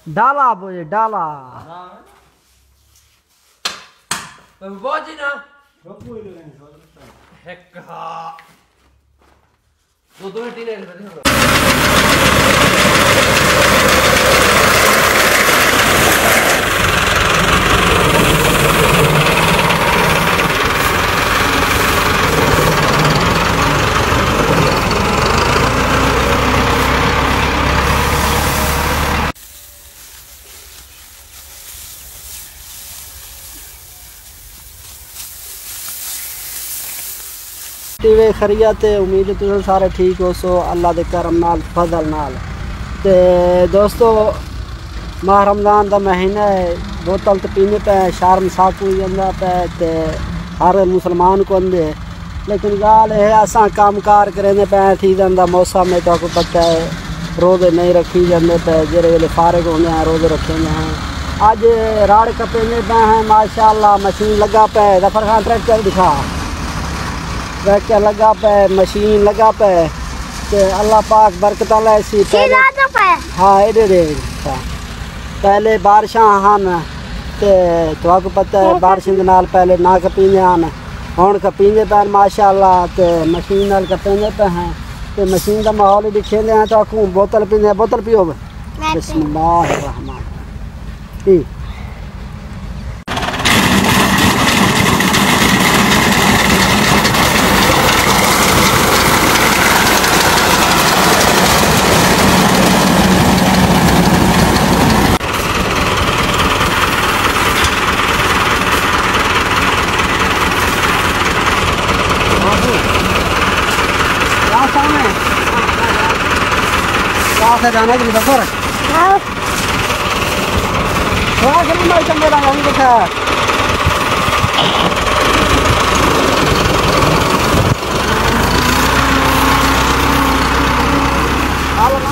डाला बोझे डाला बोझी ना दो मिनट वे खरीत उम्मीद है तुम सारे ठीक हो सो अल्लाह के करम नाल फजल नाल। ते दोस्तों माह रमज़ान का महीना है, बोतल तो पीने पे शर्म साकू जाता पे ते हर मुसलमान को आंदे, लेकिन गाल है असा काम कार करेंगे पे थी जाता मौसम है तो पता है रोज़े नहीं रखी जाते पे जेरे वेले फारिग होंगे हैं रोज़े रखेंगे हैं। अज राड़ कपेंगे पे हैं माशाअल्लाह, मशीन लगा पे जफर खान ट्रैक्टर दिखा ट्रैक्टर लगा पे मशीन लगा पे ते अल्लाह पाक बरकत ऐसी हाँ एडे पहले बारिशां हन तो पता है बारिशों के नाल पहले ना कपींदे हन हुण कपींदे पे माशाअल्लाह ते मशीन नाल कपेंदे पे हैं ते मशीन का माहौल ही दिखेंदे हैं तो आखूं बोतल पींदे बोतल पियो बिस्मिल्लाहिर्रहमानिर्रहीम। जाना कि बसर थोड़ा सा मैं चंगे रंग नहीं देखा आओ ना